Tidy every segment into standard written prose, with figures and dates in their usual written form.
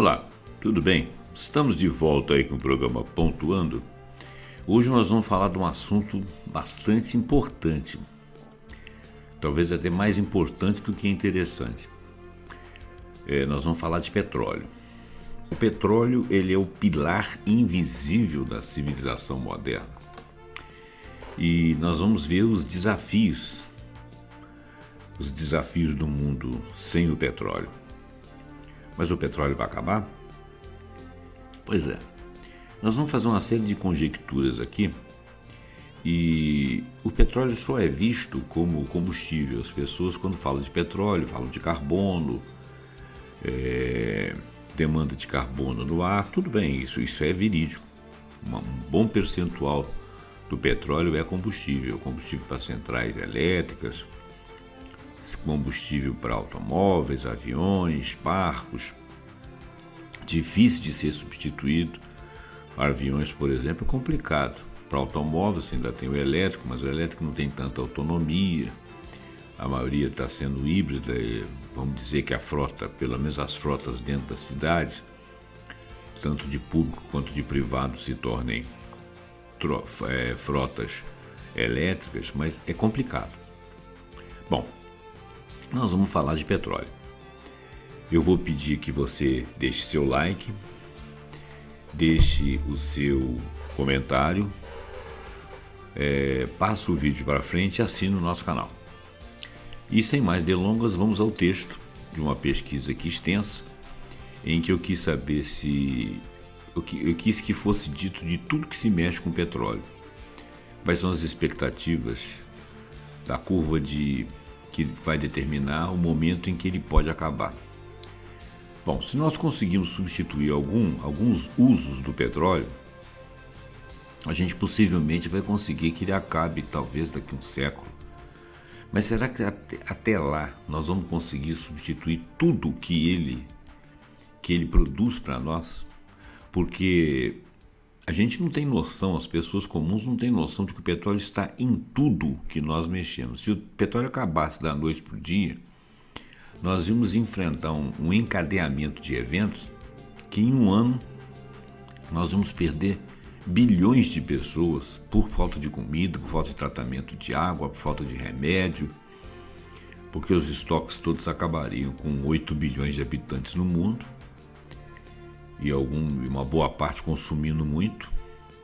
Olá, tudo bem? Estamos de volta aí com o programa Pontuando. Hoje nós vamos falar de um assunto bastante importante, talvez até mais importante do que interessante. Nós vamos falar de petróleo. O petróleo, ele é o pilar invisível da civilização moderna. E nós vamos ver os desafios do mundo sem o petróleo. Mas o petróleo vai acabar? Pois é. Nós vamos fazer uma série de conjecturas aqui e o petróleo só é visto como combustível. As pessoas, quando falam de petróleo, falam de carbono, demanda de carbono no ar. Tudo bem, isso é verídico. Um bom percentual do petróleo é combustível para centrais elétricas, combustível para automóveis, aviões, barcos. Difícil de ser substituído. Para aviões, por exemplo, é complicado. Para automóveis ainda tem o elétrico, mas o elétrico não tem tanta autonomia. A maioria está sendo híbrida. Vamos dizer que a frota, pelo menos as frotas dentro das cidades, tanto de público quanto de privado, se tornem frotas elétricas, mas é complicado. Bom, nós vamos falar de petróleo. Eu vou pedir que você deixe seu like, deixe o seu comentário, passe o vídeo para frente e assine o nosso canal. E sem mais delongas, vamos ao texto de uma pesquisa aqui extensa, em que eu quis saber eu quis que fosse dito de tudo que se mexe com petróleo. Quais são as expectativas da curva que vai determinar o momento em que ele pode acabar. Bom, se nós conseguirmos substituir alguns usos do petróleo, a gente possivelmente vai conseguir que ele acabe talvez daqui a um século. Mas será que até lá nós vamos conseguir substituir tudo que ele produz para nós? Porque a gente não tem noção, as pessoas comuns não têm noção de que o petróleo está em tudo que nós mexemos. Se o petróleo acabasse da noite para o dia, nós íamos enfrentar um encadeamento de eventos que em um ano nós vamos perder bilhões de pessoas por falta de comida, por falta de tratamento de água, por falta de remédio, porque os estoques todos acabariam com 8 bilhões de habitantes no mundo e uma boa parte consumindo muito,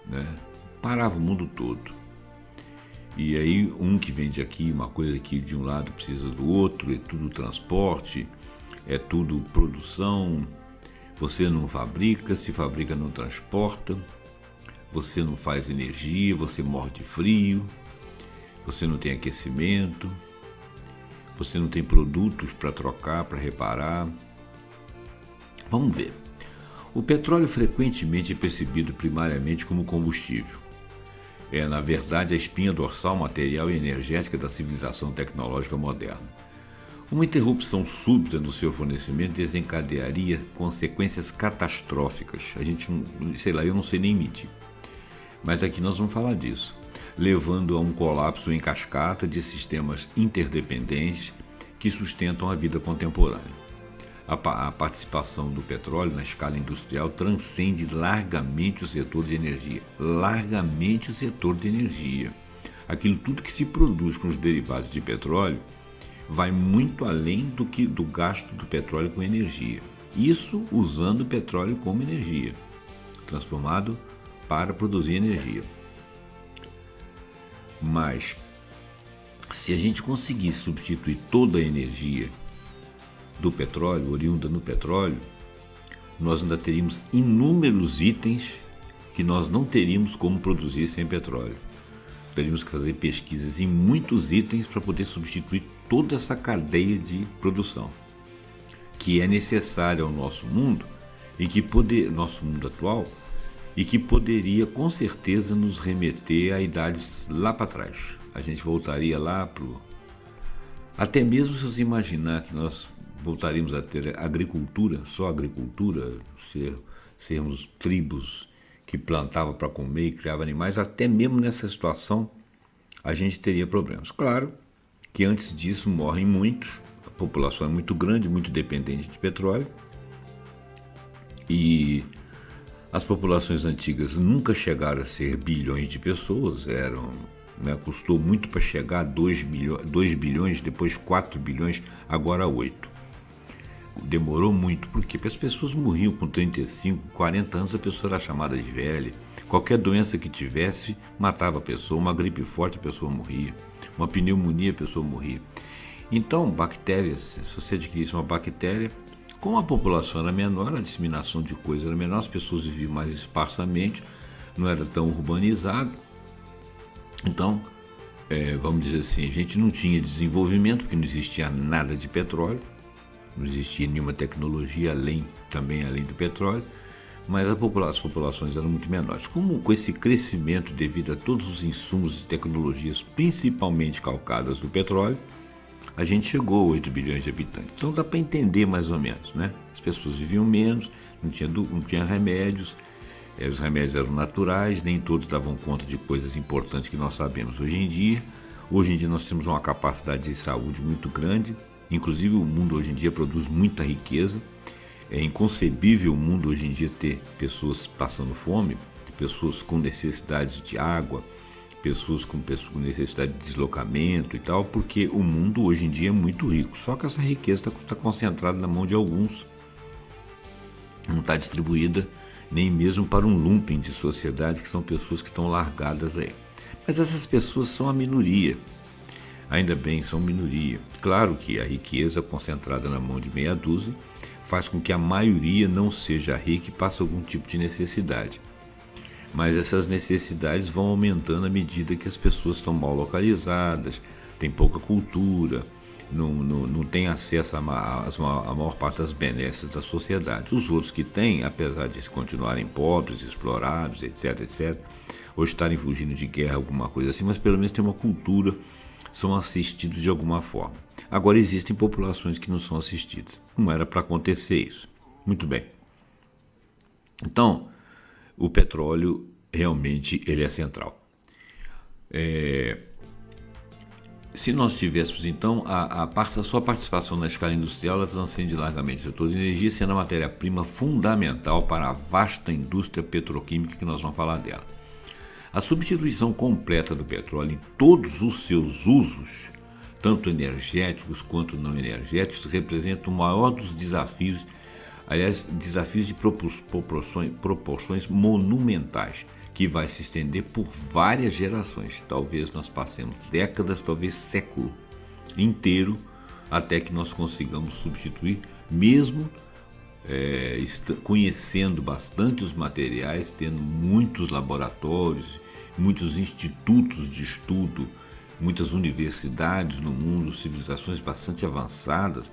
né? Parava o mundo todo. E aí um que vende aqui, uma coisa aqui de um lado precisa do outro, é tudo transporte, é tudo produção, você não fabrica, se fabrica não transporta, você não faz energia, você morre de frio, você não tem aquecimento, você não tem produtos para trocar, para reparar. Vamos ver. O petróleo frequentemente é percebido primariamente como combustível. É, na verdade, a espinha dorsal material e energética da civilização tecnológica moderna. Uma interrupção súbita no seu fornecimento desencadearia consequências catastróficas. Eu não sei nem medir. Mas aqui nós vamos falar disso, levando a um colapso em cascata de sistemas interdependentes que sustentam a vida contemporânea. A participação do petróleo na escala industrial transcende largamente o setor de energia. Largamente o setor de energia. Aquilo tudo que se produz com os derivados de petróleo vai muito além do gasto do petróleo com energia. Isso usando o petróleo como energia, transformado para produzir energia. Mas, se a gente conseguir substituir toda a energia do petróleo, oriunda no petróleo, nós ainda teríamos inúmeros itens que nós não teríamos como produzir sem petróleo. Teríamos que fazer pesquisas em muitos itens para poder substituir toda essa cadeia de produção que é necessária ao nosso mundo nosso mundo atual, e que poderia com certeza nos remeter a idades lá para trás. A gente voltaria lá até mesmo se você imaginar que nós voltaríamos a ter agricultura, só agricultura, sermos tribos que plantavam para comer e criavam animais, até mesmo nessa situação a gente teria problemas. Claro que antes disso morrem muitos, a população é muito grande, muito dependente de petróleo, E as populações antigas nunca chegaram a ser bilhões de pessoas, custou muito para chegar a 2 bilhões, depois 4 bilhões, agora 8. Demorou muito, porque as pessoas morriam com 35, 40 anos, a pessoa era chamada de velha. Qualquer doença que tivesse, matava a pessoa. Uma gripe forte, a pessoa morria. Uma pneumonia, a pessoa morria. Então, bactérias, se você adquirisse uma bactéria, como a população era menor, a disseminação de coisas era menor, as pessoas viviam mais esparsamente, não era tão urbanizado. Então, vamos dizer assim, a gente não tinha desenvolvimento, porque não existia nada de petróleo, não existia nenhuma tecnologia além do petróleo, mas as populações eram muito menores. Como com esse crescimento devido a todos os insumos e tecnologias, principalmente calcadas do petróleo, a gente chegou a 8 bilhões de habitantes. Então dá para entender mais ou menos, né? As pessoas viviam menos, não tinha remédios, os remédios eram naturais, nem todos davam conta de coisas importantes que nós sabemos hoje em dia. Hoje em dia nós temos uma capacidade de saúde muito grande, inclusive o mundo hoje em dia produz muita riqueza. É inconcebível o mundo hoje em dia ter pessoas passando fome, pessoas com necessidades de água, pessoas com necessidade de deslocamento e tal, porque o mundo hoje em dia é muito rico. Só que essa riqueza está concentrada na mão de alguns, não está distribuída nem mesmo para um lumping de sociedade, que são pessoas que estão largadas aí. Mas essas pessoas são a minoria. Ainda bem, são minoria. Claro que a riqueza concentrada na mão de meia dúzia faz com que a maioria não seja rica e passe algum tipo de necessidade. Mas essas necessidades vão aumentando à medida que as pessoas estão mal localizadas, têm pouca cultura, não têm acesso à maior parte das benesses da sociedade. Os outros que têm, apesar de continuarem pobres, explorados, etc., ou estarem fugindo de guerra, alguma coisa assim, mas pelo menos têm uma cultura, são assistidos de alguma forma. Agora existem populações que não são assistidas. Não era para acontecer isso. Muito bem. Então, o petróleo realmente ele é central. Se nós tivéssemos, então, a sua participação na escala industrial, ela transcende largamente o setor de energia, sendo a matéria-prima fundamental para a vasta indústria petroquímica que nós vamos falar dela. A substituição completa do petróleo em todos os seus usos, tanto energéticos quanto não energéticos, representa o maior dos desafios, aliás, desafios de proporções monumentais, que vai se estender por várias gerações. Talvez nós passemos décadas, talvez século inteiro, até que nós consigamos substituir, mesmo conhecendo bastante os materiais, tendo muitos laboratórios, muitos institutos de estudo, muitas universidades no mundo, civilizações bastante avançadas.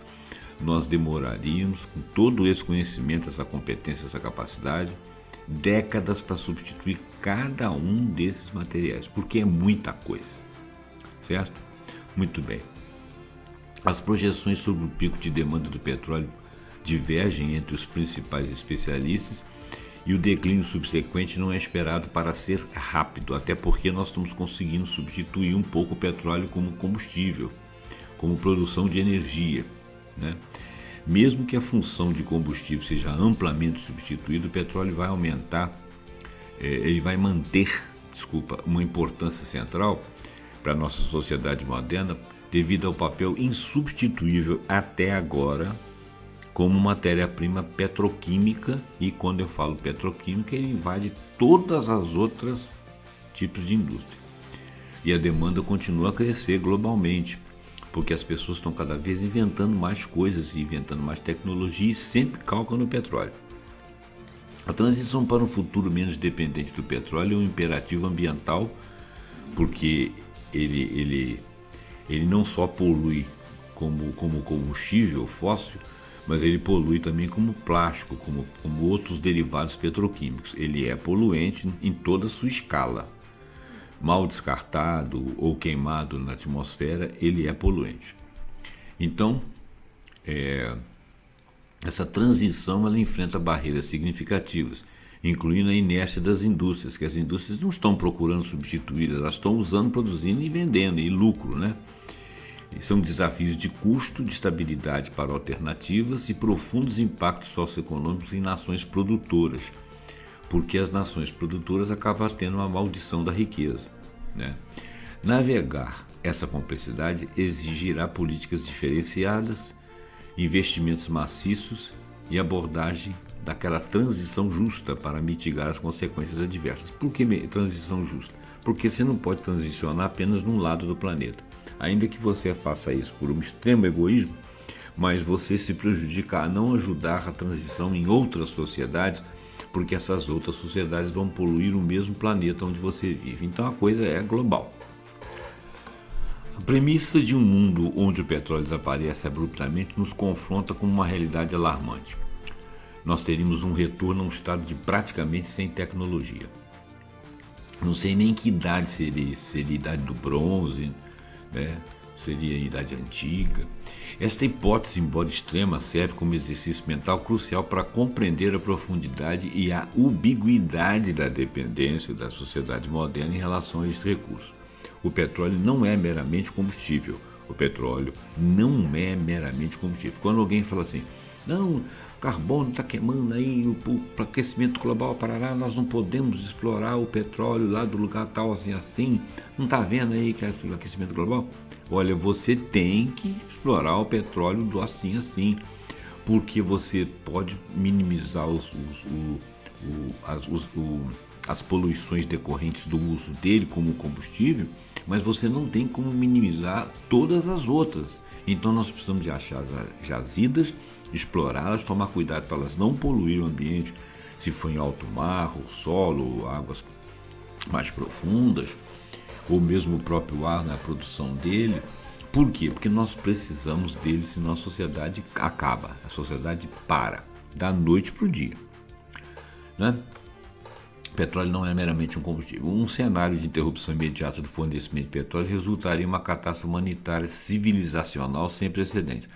Nós demoraríamos, com todo esse conhecimento, essa competência, essa capacidade, décadas para substituir cada um desses materiais, porque é muita coisa, certo? Muito bem. As projeções sobre o pico de demanda do petróleo divergem entre os principais especialistas e o declínio subsequente não é esperado para ser rápido, até porque nós estamos conseguindo substituir um pouco o petróleo como combustível, como produção de energia, né? Mesmo que a função de combustível seja amplamente substituída, o petróleo vai aumentar, ele vai manter, uma importância central para a nossa sociedade moderna devido ao papel insubstituível até agora como matéria-prima petroquímica, e quando eu falo petroquímica, ele invade todas as outras tipos de indústria. E a demanda continua a crescer globalmente, porque as pessoas estão cada vez inventando mais coisas e inventando mais tecnologia e sempre calcam no petróleo. A transição para um futuro menos dependente do petróleo é um imperativo ambiental, porque ele não só polui como combustível fóssil, mas ele polui também como plástico, como outros derivados petroquímicos. Ele é poluente em toda a sua escala. Mal descartado ou queimado na atmosfera, ele é poluente. Então, essa transição ela enfrenta barreiras significativas, incluindo a inércia das indústrias, que as indústrias não estão procurando substituir, elas estão usando, produzindo e vendendo, e lucro, né? São desafios de custo, de estabilidade para alternativas e profundos impactos socioeconômicos em nações produtoras, porque as nações produtoras acabam tendo uma maldição da riqueza, né? Navegar essa complexidade exigirá políticas diferenciadas, investimentos maciços e abordagem daquela transição justa para mitigar as consequências adversas. Por que transição justa? Porque você não pode transicionar apenas num lado do planeta. Ainda que você faça isso por um extremo egoísmo, mas você se prejudica a não ajudar a transição em outras sociedades, porque essas outras sociedades vão poluir o mesmo planeta onde você vive. Então a coisa é global. A premissa de um mundo onde o petróleo desaparece abruptamente nos confronta com uma realidade alarmante. Nós teríamos um retorno a um estado de praticamente sem tecnologia. Não sei nem que idade seria a idade do bronze, né? Seria a idade antiga. Esta hipótese, embora extrema, serve como exercício mental crucial para compreender a profundidade e a ubiguidade da dependência da sociedade moderna em relação a este recurso. O petróleo não é meramente combustível. O petróleo não é meramente combustível. Quando alguém fala assim, não, o carbono está queimando aí, para aquecimento global parará, nós não podemos explorar o petróleo lá do lugar tal, assim, não está vendo aí que é o aquecimento global? Olha, você tem que explorar o petróleo do assim, porque você pode minimizar as poluições decorrentes do uso dele como combustível, mas você não tem como minimizar todas as outras. Então nós precisamos de achar jazidas, explorá-las, tomar cuidado para elas não poluírem o ambiente, se for em alto mar, ou solo, ou águas mais profundas, ou mesmo o próprio ar na produção dele. Por quê? Porque nós precisamos dele, senão a sociedade acaba, a sociedade para, da noite para o dia, né? O petróleo não é meramente um combustível. Um cenário de interrupção imediata do fornecimento de petróleo resultaria em uma catástrofe humanitária civilizacional sem precedentes.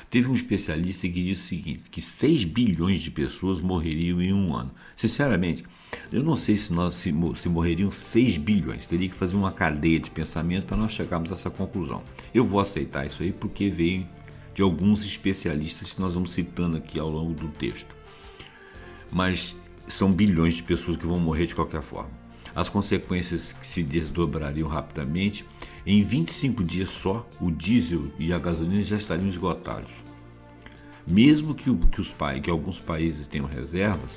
Teve um especialista que disse o seguinte, que 6 bilhões de pessoas morreriam em um ano. Sinceramente, eu não sei se morreriam 6 bilhões. Teria que fazer uma cadeia de pensamento para nós chegarmos a essa conclusão. Eu vou aceitar isso aí porque veio de alguns especialistas que nós vamos citando aqui ao longo do texto. Mas são bilhões de pessoas que vão morrer de qualquer forma. As consequências que se desdobrariam rapidamente, em 25 dias só, o diesel e a gasolina já estariam esgotados. Mesmo que alguns países tenham reservas,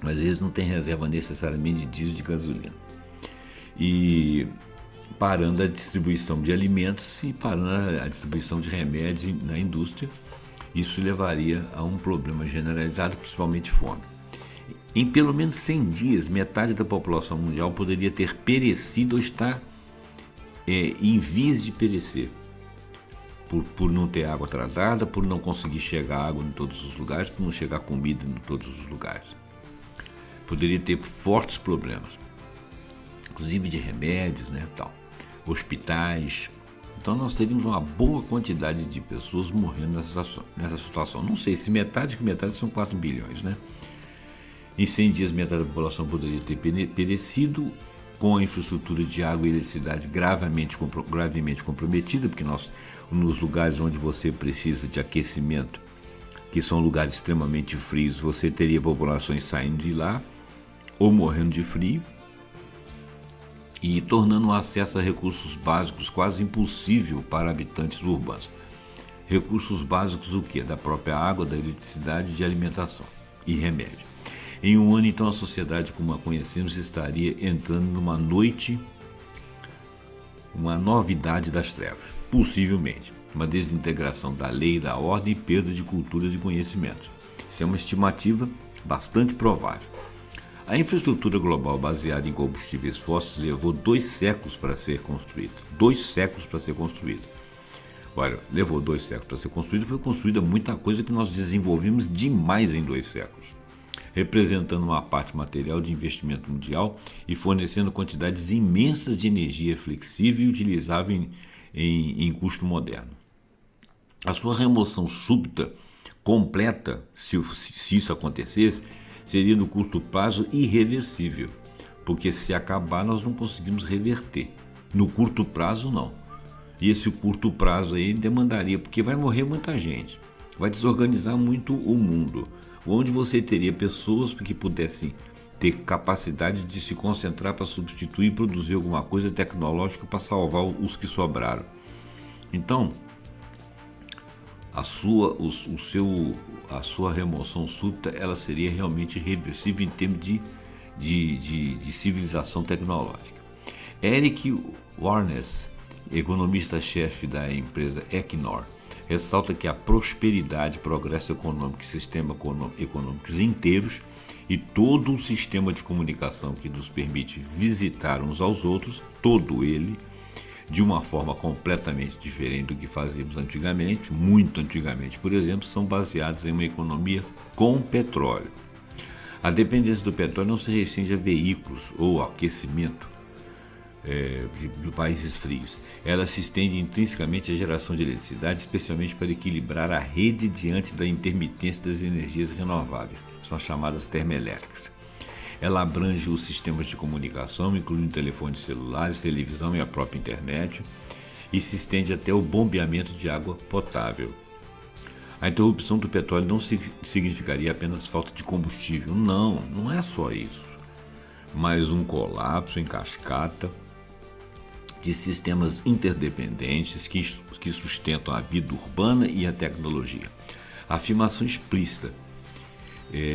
mas eles não têm reserva necessariamente de diesel e de gasolina. E parando a distribuição de alimentos e parando a distribuição de remédios na indústria, isso levaria a um problema generalizado, principalmente fome. Em pelo menos 100 dias, metade da população mundial poderia ter perecido ou estar em vias de perecer, por não ter água tratada, por não conseguir chegar água em todos os lugares, por não chegar comida em todos os lugares. Poderia ter fortes problemas, inclusive de remédios, né, tal, hospitais. Então nós teríamos uma boa quantidade de pessoas morrendo nessa situação. Não sei se metade são 4 bilhões, né? Em 100 dias, metade da população poderia ter perecido, com a infraestrutura de água e eletricidade gravemente comprometida, porque nos lugares onde você precisa de aquecimento, que são lugares extremamente frios, você teria populações saindo de lá ou morrendo de frio e tornando o acesso a recursos básicos quase impossível para habitantes urbanos. Recursos básicos o quê? Da própria água, da eletricidade, de alimentação e remédio. Em um ano, então, a sociedade como a conhecemos estaria entrando numa noite, uma novidade das trevas, possivelmente, uma desintegração da lei e da ordem e perda de culturas e conhecimentos. Isso é uma estimativa bastante provável. A infraestrutura global baseada em combustíveis fósseis levou 2 séculos para ser construída. 2 séculos para ser construída. Olha, levou 2 séculos para ser construída, foi construída muita coisa que nós desenvolvimos demais em 2 séculos. Representando uma parte material de investimento mundial e fornecendo quantidades imensas de energia flexível e utilizável em custo moderno. A sua remoção súbita, completa, se isso acontecesse, seria no curto prazo irreversível, porque se acabar nós não conseguimos reverter. No curto prazo não. E esse curto prazo aí demandaria, porque vai morrer muita gente, vai desorganizar muito o mundo, onde você teria pessoas que pudessem ter capacidade de se concentrar para substituir e produzir alguma coisa tecnológica para salvar os que sobraram. Então, a sua remoção súbita ela seria realmente reversível em termos de civilização tecnológica. Eric Warnes, economista-chefe da empresa Equinor, ressalta que a prosperidade, progresso econômico e sistema econômicos inteiros e todo o sistema de comunicação que nos permite visitar uns aos outros, todo ele, de uma forma completamente diferente do que fazíamos antigamente, muito antigamente, por exemplo, são baseados em uma economia com petróleo. A dependência do petróleo não se restringe a veículos ou aquecimento de países frios. Ela se estende intrinsecamente à geração de eletricidade, especialmente para equilibrar a rede diante da intermitência das energias renováveis, são as chamadas termoelétricas. Ela abrange os sistemas de comunicação, incluindo telefones celulares, televisão e a própria internet, e se estende até o bombeamento de água potável. A interrupção do petróleo não significaria apenas falta de combustível. Não é só isso. Mas um colapso em cascata de sistemas interdependentes que sustentam a vida urbana e a tecnologia. A afirmação explícita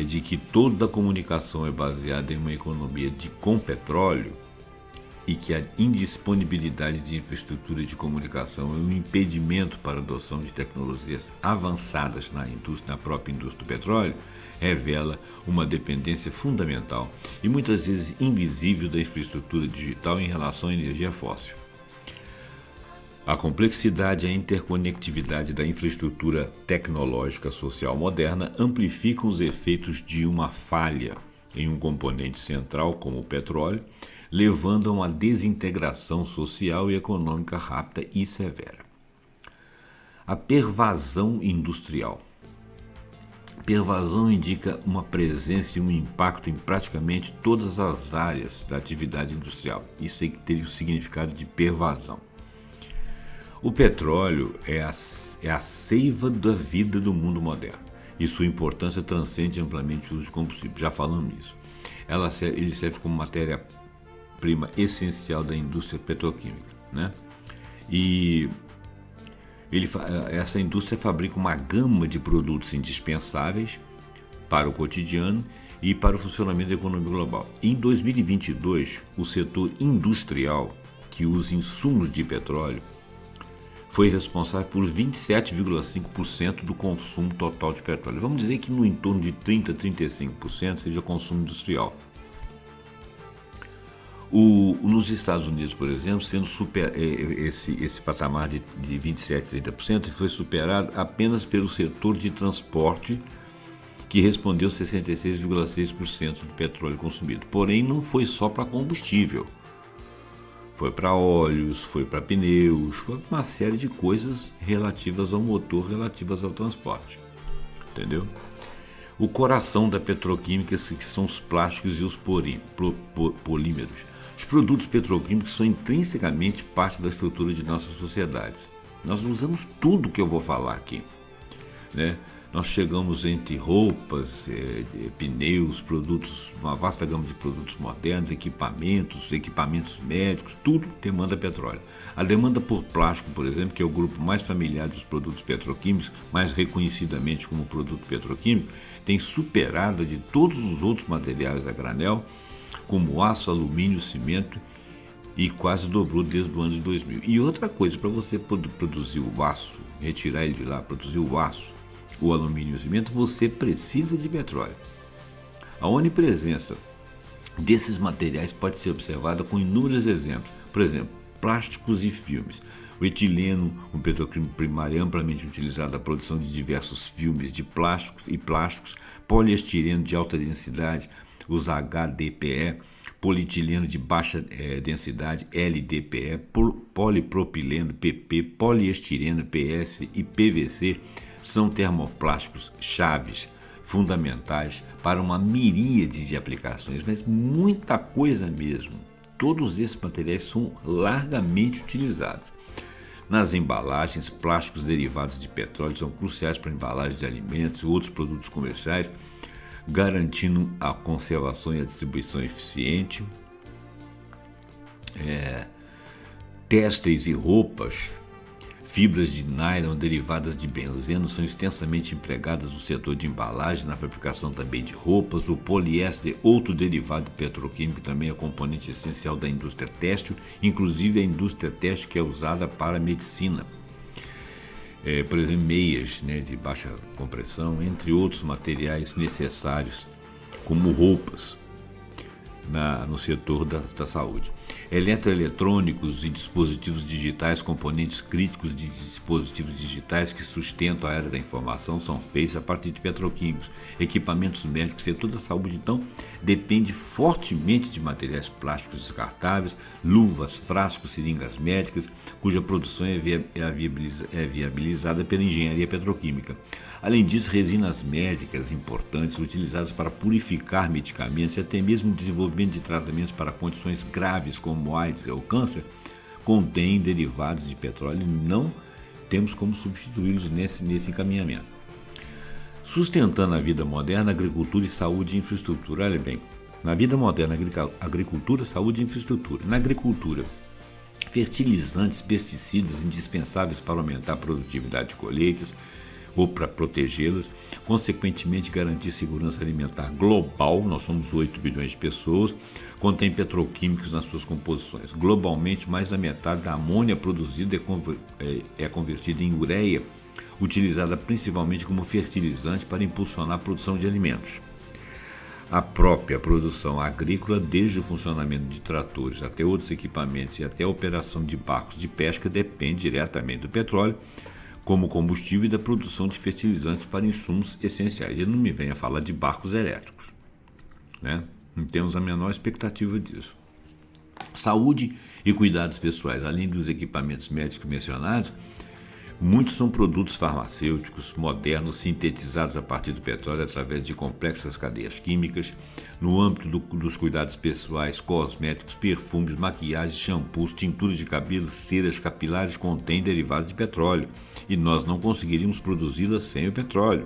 de que toda a comunicação é baseada em uma economia com petróleo e que a indisponibilidade de infraestrutura de comunicação é um impedimento para a adoção de tecnologias avançadas na própria indústria do petróleo, revela uma dependência fundamental e muitas vezes invisível da infraestrutura digital em relação à energia fóssil. A complexidade e a interconectividade da infraestrutura tecnológica social moderna amplificam os efeitos de uma falha em um componente central como o petróleo, levando a uma desintegração social e econômica rápida e severa. A pervasão industrial. Pervasão indica uma presença e um impacto em praticamente todas as áreas da atividade industrial. Isso aí que teria o significado de pervasão. O petróleo é a seiva da vida do mundo moderno e sua importância transcende amplamente o uso de combustível. Já falamos nisso. Ele serve como matéria-prima essencial da indústria petroquímica, né? E essa indústria fabrica uma gama de produtos indispensáveis para o cotidiano e para o funcionamento da economia global. Em 2022, o setor industrial que usa insumos de petróleo foi responsável por 27,5% do consumo total de petróleo. Vamos dizer que no entorno de 30% a 35% seja consumo industrial. Nos Estados Unidos, por exemplo, sendo esse patamar de 27% a 30% foi superado apenas pelo setor de transporte, que respondeu 66,6% do petróleo consumido. Porém, não foi só para combustível. Foi para óleos, foi para pneus, foi para uma série de coisas relativas ao motor, relativas ao transporte. Entendeu? O coração da petroquímica, que são os plásticos e os polímeros. Os produtos petroquímicos são intrinsecamente parte da estrutura de nossas sociedades. Nós usamos tudo que eu vou falar aqui, né? Nós chegamos entre roupas, pneus, produtos, uma vasta gama de produtos modernos, equipamentos médicos, tudo demanda petróleo. A demanda por plástico, por exemplo, que é o grupo mais familiar dos produtos petroquímicos, mais reconhecidamente como produto petroquímico, tem superado a de todos os outros materiais a granel, como aço, alumínio, cimento, e quase dobrou desde o ano de 2000. E outra coisa, para você produzir o aço, retirar ele de lá, produzir o aço, o alumínio e o cimento, você precisa de petróleo. A onipresença desses materiais pode ser observada com inúmeros exemplos. Por exemplo, plásticos e filmes. O etileno, um petroquímico primário amplamente utilizado na produção de diversos filmes de plásticos, poliestireno de alta densidade, os HDPE, polietileno de baixa densidade, LDPE, polipropileno, PP, poliestireno, PS e PVC, são termoplásticos chaves, fundamentais para uma miríade de aplicações, mas muita coisa mesmo. Todos esses materiais são largamente utilizados. nas embalagens. Plásticos derivados de petróleo são cruciais para embalagens de alimentos e outros produtos comerciais, garantindo a conservação e a distribuição eficiente. Têxteis e roupas, fibras de nylon derivadas de benzeno são extensamente empregadas no setor de embalagem, na fabricação também de roupas. O poliéster, outro derivado petroquímico, também é componente essencial da indústria têxtil, inclusive a indústria têxtil que é usada para a medicina. Por exemplo, meias, de baixa compressão, entre outros materiais necessários, como roupas, no setor da saúde. Eletroeletrônicos e dispositivos digitais, componentes críticos de dispositivos digitais que sustentam a era da informação, são feitos a partir de petroquímicos. Equipamentos médicos, o setor da saúde, então, depende fortemente de materiais plásticos descartáveis, luvas, frascos, seringas médicas, cuja produção é viabilizada pela engenharia petroquímica. Além disso, resinas médicas importantes utilizadas para purificar medicamentos e até mesmo o desenvolvimento de tratamentos para condições graves como AIDS ou câncer contêm derivados de petróleo e não temos como substituí-los nesse encaminhamento. Sustentando a vida moderna, agricultura e saúde e infraestrutura. Olha bem, na vida moderna, agricultura, saúde e infraestrutura. Na agricultura, fertilizantes, pesticidas indispensáveis para aumentar a produtividade de colheitas ou para protegê-las, consequentemente garantir segurança alimentar global. Nós somos 8 bilhões de pessoas, contém petroquímicos nas suas composições. Globalmente, mais da metade da amônia produzida é convertida em ureia, utilizada principalmente como fertilizante para impulsionar a produção de alimentos. A própria produção agrícola, desde o funcionamento de tratores até outros equipamentos e até a operação de barcos de pesca, depende diretamente do petróleo como combustível e da produção de fertilizantes para insumos essenciais. Ele não me venha falar de barcos elétricos, Não temos a menor expectativa disso. Saúde e cuidados pessoais, além dos equipamentos médicos mencionados, muitos são produtos farmacêuticos modernos sintetizados a partir do petróleo através de complexas cadeias químicas. No âmbito dos cuidados pessoais, cosméticos, perfumes, maquiagens, shampoos, tinturas de cabelo, ceras capilares contêm derivados de petróleo e nós não conseguiríamos produzi-las sem o petróleo.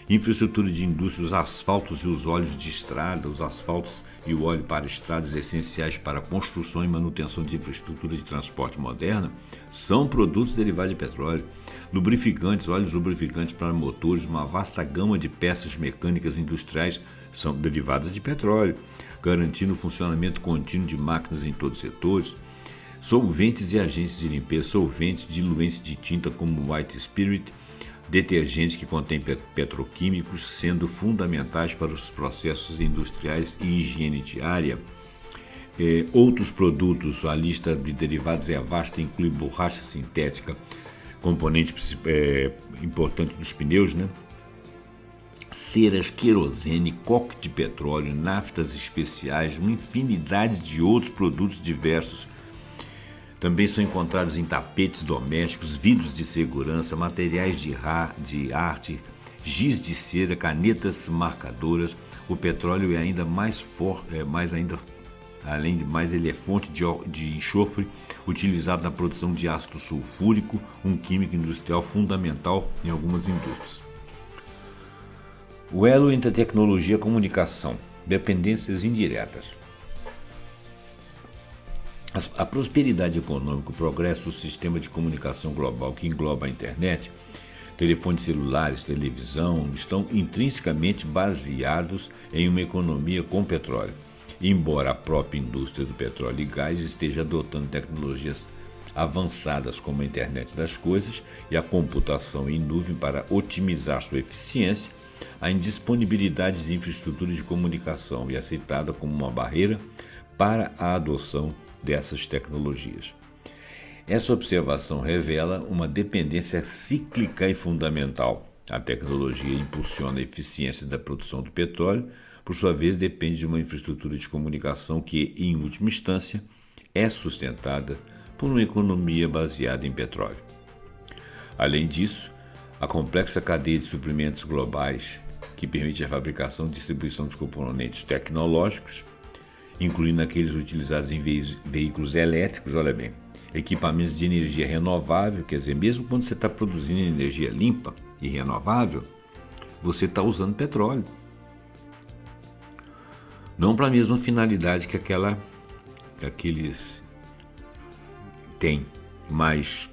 Infraestrutura de indústria, os asfaltos e os óleos de estrada, os asfaltos e o óleo para estradas essenciais para a construção e manutenção de infraestrutura de transporte moderna são produtos derivados de petróleo. Lubrificantes, óleos lubrificantes para motores, uma vasta gama de peças mecânicas industriais são derivadas de petróleo, garantindo o funcionamento contínuo de máquinas em todos os setores. Solventes e agentes de limpeza, solventes, diluentes de tinta como White Spirit, detergentes que contêm petroquímicos, sendo fundamentais para os processos industriais e higiene diária. Outros produtos, a lista de derivados é vasta, inclui borracha sintética, componente importante dos pneus, ceras, querosene, coque de petróleo, naftas especiais, uma infinidade de outros produtos diversos. Também são encontrados em tapetes domésticos, vidros de segurança, materiais de arte, giz de cera, canetas marcadoras. O petróleo é ainda mais forte, além de mais, ele é fonte de enxofre utilizado na produção de ácido sulfúrico, um químico industrial fundamental em algumas indústrias. O elo entre a tecnologia e a comunicação, dependências indiretas. A prosperidade econômica, o progresso do sistema de comunicação global que engloba a internet, telefones celulares, televisão, estão intrinsecamente baseados em uma economia com petróleo. Embora a própria indústria do petróleo e gás esteja adotando tecnologias avançadas como a internet das coisas e a computação em nuvem para otimizar sua eficiência, a indisponibilidade de infraestrutura de comunicação é citada como uma barreira para a adoção dessas tecnologias. Essa observação revela uma dependência cíclica e fundamental. A tecnologia impulsiona a eficiência da produção do petróleo, por sua vez depende de uma infraestrutura de comunicação que, em última instância, é sustentada por uma economia baseada em petróleo. Além disso, a complexa cadeia de suprimentos globais, que permite a fabricação e distribuição de componentes tecnológicos, incluindo aqueles utilizados em veículos elétricos, equipamentos de energia renovável, quer dizer, mesmo quando você está produzindo energia limpa e renovável, você está usando petróleo. Não para a mesma finalidade que aqueles têm, mas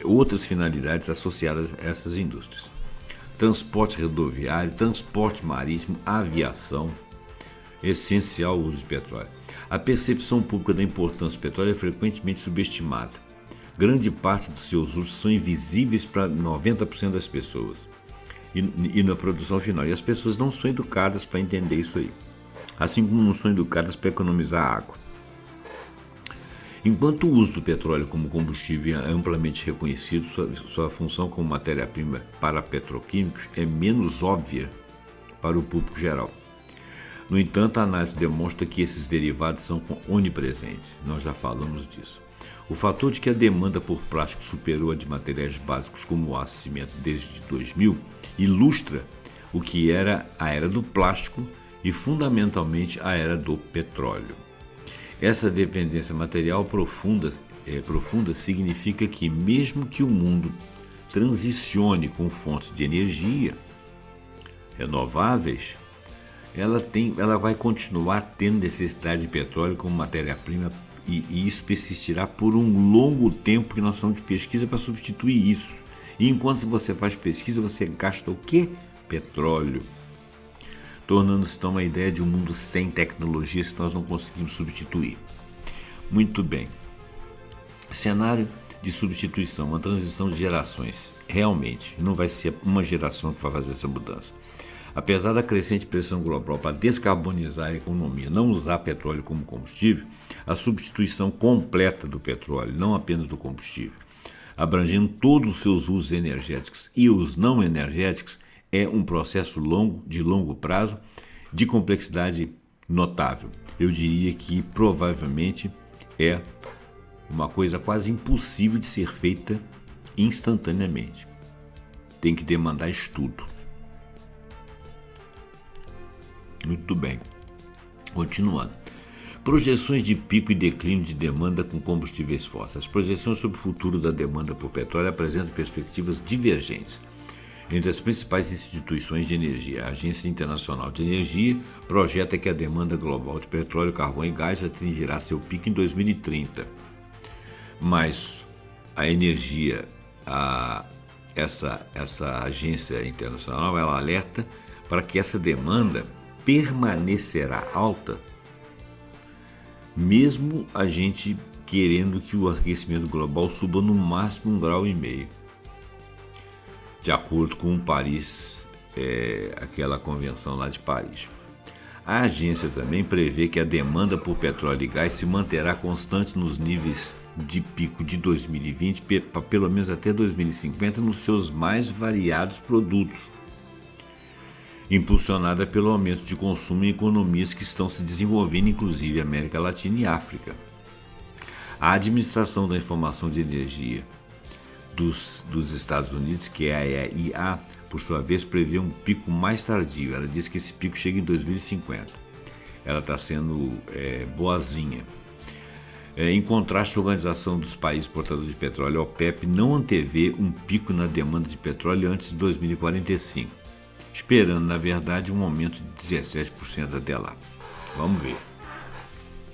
outras finalidades associadas a essas indústrias. Transporte rodoviário, transporte marítimo, aviação, essencial o uso de petróleo. A percepção pública da importância do petróleo é frequentemente subestimada. Grande parte dos seus usos são invisíveis para 90% das pessoas e na produção final. E as pessoas não são educadas para entender isso aí, assim como não são educadas para economizar água. Enquanto o uso do petróleo como combustível é amplamente reconhecido, sua função como matéria-prima para petroquímicos é menos óbvia para o público geral. No entanto, a análise demonstra que esses derivados são onipresentes. Nós já falamos disso. O fator de que a demanda por plástico superou a de materiais básicos como o aço e cimento desde 2000 ilustra o que era a era do plástico e, fundamentalmente, a era do petróleo. Essa dependência material profunda significa que, mesmo que o mundo transicione com fontes de energia renováveis, ela vai continuar tendo necessidade de petróleo como matéria-prima e isso persistirá por um longo tempo, que nós estamos de pesquisa para substituir isso. E enquanto você faz pesquisa, você gasta o quê? Petróleo. Tornando-se então uma ideia de um mundo sem tecnologia se nós não conseguimos substituir. Muito bem. Cenário de substituição, uma transição de gerações. Realmente, não vai ser uma geração que vai fazer essa mudança. Apesar da crescente pressão global para descarbonizar a economia, não usar petróleo como combustível, a substituição completa do petróleo, não apenas do combustível, abrangendo todos os seus usos energéticos e os não energéticos, é um processo de longo prazo, de complexidade notável. Eu diria que provavelmente é uma coisa quase impossível de ser feita instantaneamente. Tem que demandar estudo. Muito bem. Continuando. Projeções de pico e declínio de demanda com combustíveis fósseis. As projeções sobre o futuro da demanda por petróleo apresentam perspectivas divergentes entre as principais instituições de energia. A Agência Internacional de Energia projeta que a demanda global de petróleo, carvão e gás atingirá seu pico em 2030. Mas a energia, essa agência internacional, ela alerta para que essa demanda permanecerá alta, mesmo a gente querendo que o aquecimento global suba no máximo 1,5 graus, de acordo com Paris, aquela convenção lá de Paris. A agência também prevê que a demanda por petróleo e gás se manterá constante nos níveis de pico de 2020, pelo menos até 2050, nos seus mais variados produtos, impulsionada pelo aumento de consumo em economias que estão se desenvolvendo, inclusive América Latina e África. A Administração da Informação de Energia dos Estados Unidos, que é a EIA, por sua vez, prevê um pico mais tardio. Ela diz que esse pico chega em 2050. Ela está sendo boazinha. Em contraste, a Organização dos Países Exportadores de Petróleo, a OPEP, não antevê um pico na demanda de petróleo antes de 2045, esperando, na verdade, um aumento de 17% até lá. Vamos ver.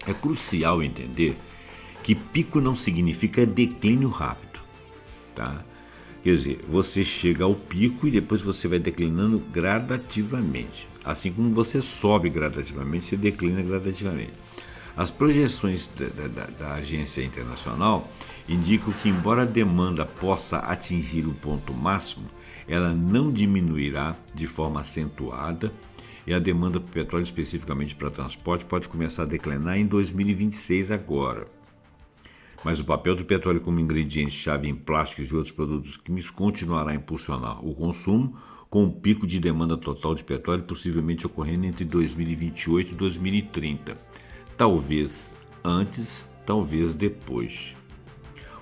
É crucial entender que pico não significa declínio rápido, tá? Quer dizer, você chega ao pico e depois você vai declinando gradativamente. Assim como você sobe gradativamente, você declina gradativamente. As projeções da agência internacional indicam que, embora a demanda possa atingir o ponto máximo, ela não diminuirá de forma acentuada e a demanda por petróleo, especificamente para transporte, pode começar a declinar em 2026 agora. Mas o papel do petróleo como ingrediente-chave em plásticos e outros produtos químicos continuará a impulsionar o consumo, com um pico de demanda total de petróleo possivelmente ocorrendo entre 2028 e 2030. Talvez antes, talvez depois.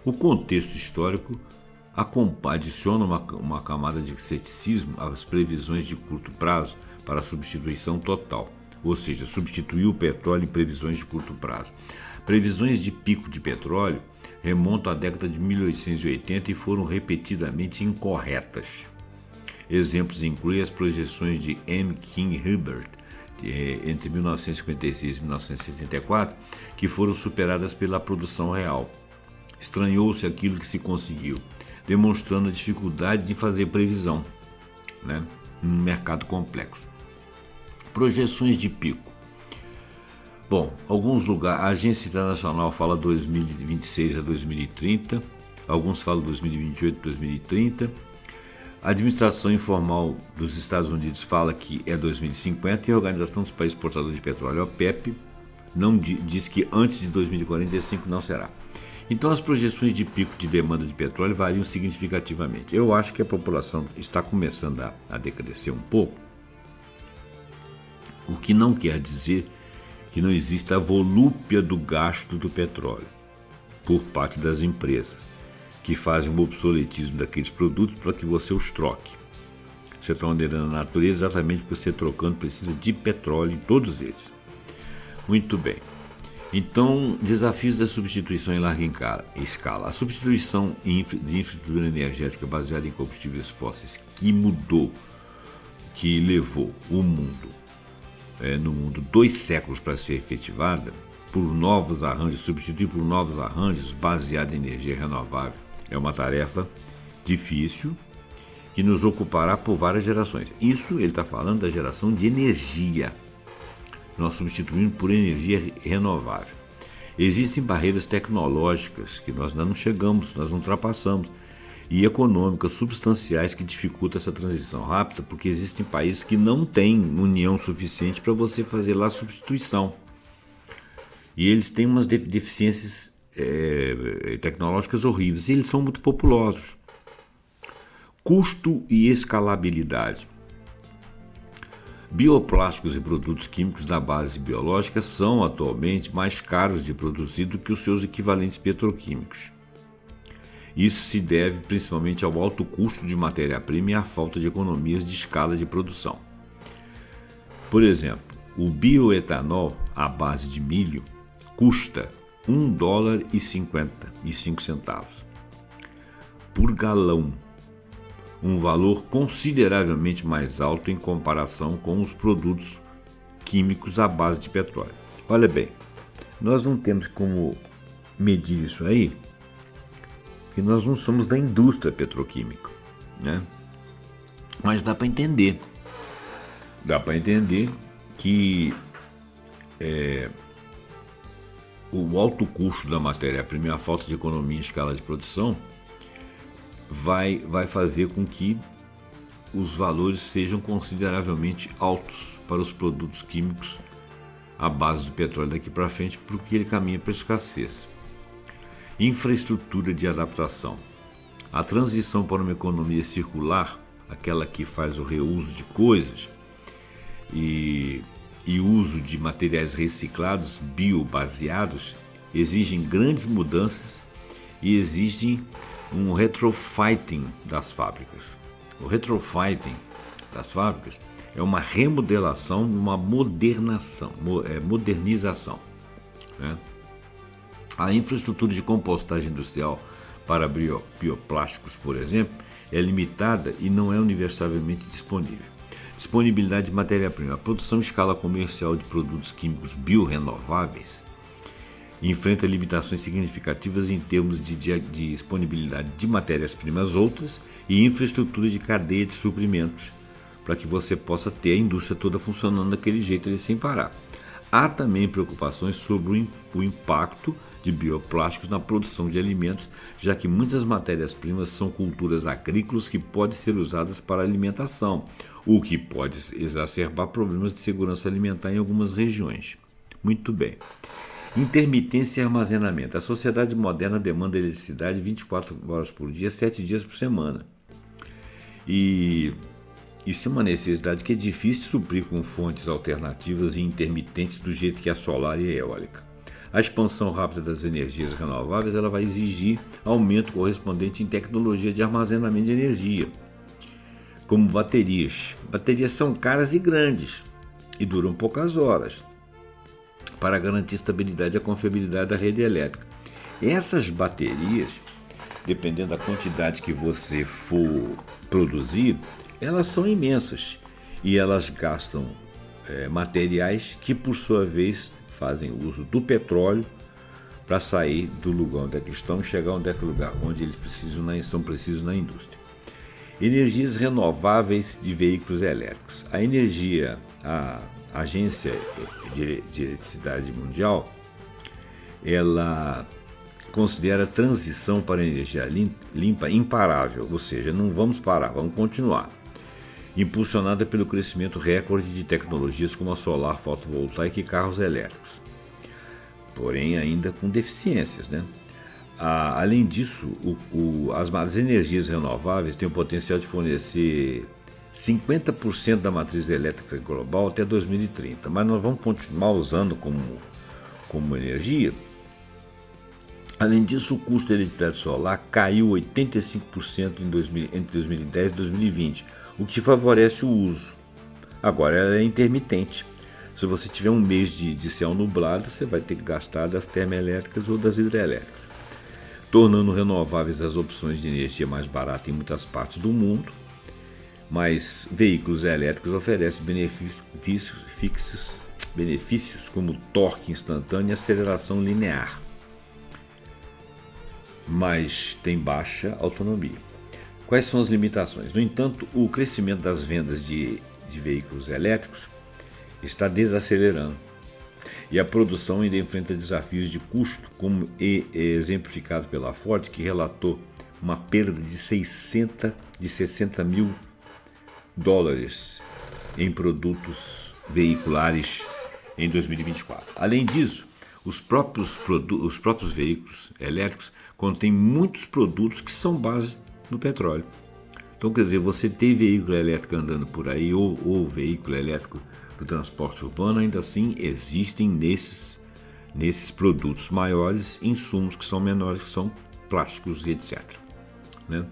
O contexto histórico adiciona uma camada de ceticismo às previsões de curto prazo para a substituição total, ou seja, substituir o petróleo em previsões de curto prazo. Previsões de pico de petróleo remontam à década de 1880 e foram repetidamente incorretas. Exemplos incluem as projeções de M. King Hubbert entre 1956 e 1974, que foram superadas pela produção real. Estranhou-se aquilo que se conseguiu, demonstrando a dificuldade de fazer previsão, num mercado complexo. Projeções de pico. Bom, alguns lugares, a Agência Internacional fala 2026 a 2030, alguns falam 2028 a 2030, a Administração Informal dos Estados Unidos fala que é 2050 e a Organização dos Países Exportadores de Petróleo, a OPEP, não diz que antes de 2045 não será. Então as projeções de pico de demanda de petróleo variam significativamente. Eu acho que a população está começando a decrescer um pouco, o que não quer dizer que não exista a volúpia do gasto do petróleo por parte das empresas, que fazem o obsoletismo daqueles produtos para que você os troque. Você está moderando a natureza exatamente porque você trocando precisa de petróleo em todos eles. Muito bem. Então, desafios da substituição em larga escala. A substituição de infraestrutura energética baseada em combustíveis fósseis que levou o mundo, no mundo 2 séculos para ser efetivada, substituir por novos arranjos baseados em energia renovável. É uma tarefa difícil que nos ocupará por várias gerações. Isso ele está falando da geração de energia. Nós substituímos por energia renovável. Existem barreiras tecnológicas que nós ainda não chegamos, nós não ultrapassamos, e econômicas substanciais que dificultam essa transição rápida, porque existem países que não têm união suficiente para você fazer lá a substituição. E eles têm umas deficiências tecnológicas horríveis, e eles são muito populosos. Custo e escalabilidade. Bioplásticos e produtos químicos da base biológica são atualmente mais caros de produzir do que os seus equivalentes petroquímicos. Isso se deve principalmente ao alto custo de matéria-prima e à falta de economias de escala de produção. Por exemplo, o bioetanol à base de milho custa $1,55 por galão, um valor consideravelmente mais alto em comparação com os produtos químicos à base de petróleo. Olha bem, nós não temos como medir isso aí, porque nós não somos da indústria petroquímica, Mas dá para entender. Dá para entender que o alto custo da matéria-prima e a falta de economia em escala de produção vai fazer com que os valores sejam consideravelmente altos para os produtos químicos à base do petróleo daqui para frente, porque ele caminha para a escassez. Infraestrutura de adaptação. A transição para uma economia circular, aquela que faz o reuso de coisas e uso de materiais reciclados, biobaseados, exigem grandes mudanças e exigem um retrofitting das fábricas. O retrofitting das fábricas é uma remodelação, uma modernização. A infraestrutura de compostagem industrial para bioplásticos, por exemplo, é limitada e não é universalmente disponível. Disponibilidade de matéria-prima. A produção em escala comercial de produtos químicos biorrenováveis enfrenta limitações significativas em termos de disponibilidade de matérias-primas outras e infraestrutura de cadeia de suprimentos, para que você possa ter a indústria toda funcionando daquele jeito ali sem parar. Há também preocupações sobre o impacto de bioplásticos na produção de alimentos, já que muitas matérias-primas são culturas agrícolas que podem ser usadas para alimentação, o que pode exacerbar problemas de segurança alimentar em algumas regiões. Muito bem. Intermitência e armazenamento. A sociedade moderna demanda eletricidade 24 horas por dia, 7 dias por semana. E isso é uma necessidade que é difícil de suprir com fontes alternativas e intermitentes do jeito que a solar e a eólica. A expansão rápida das energias renováveis ela vai exigir aumento correspondente em tecnologia de armazenamento de energia, como baterias. Baterias são caras e grandes e duram poucas horas. para garantir estabilidade e confiabilidade da rede elétrica. Essas baterias, dependendo da quantidade que você for produzir, elas são imensas e elas gastam materiais que, por sua vez, fazem uso do petróleo para sair do lugar onde é que estão e chegar onde é que é o lugar onde eles são precisos na indústria. Energias renováveis de veículos elétricos. A Agência de Eletricidade Mundial, ela considera a transição para a energia limpa imparável, ou seja, não vamos parar, vamos continuar. Impulsionada pelo crescimento recorde de tecnologias como a solar fotovoltaica e carros elétricos, porém ainda com deficiências, né? Além disso, as energias renováveis têm o potencial de fornecer 50% da matriz elétrica global até 2030, mas nós vamos continuar usando como energia. Além disso, o custo da eletricidade solar caiu 85% entre 2010 e 2020, o que favorece o uso. Agora, ela é intermitente. Se você tiver um mês de céu nublado, você vai ter que gastar das termoelétricas ou das hidrelétricas, tornando renováveis as opções de energia mais barata em muitas partes do mundo. Mas veículos elétricos oferecem benefícios como torque instantâneo e aceleração linear, mas tem baixa autonomia. Quais são as limitações? No entanto, o crescimento das vendas de veículos elétricos está desacelerando e a produção ainda enfrenta desafios de custo, como exemplificado pela Ford, que relatou uma perda de 60 mil dólares em produtos veiculares em 2024. Além disso, os próprios veículos elétricos contêm muitos produtos que são base no petróleo. Então, quer dizer, você tem veículo elétrico andando por aí ou veículo elétrico do transporte urbano, ainda assim existem nesses produtos maiores insumos que são menores, que são plásticos e etc. Né?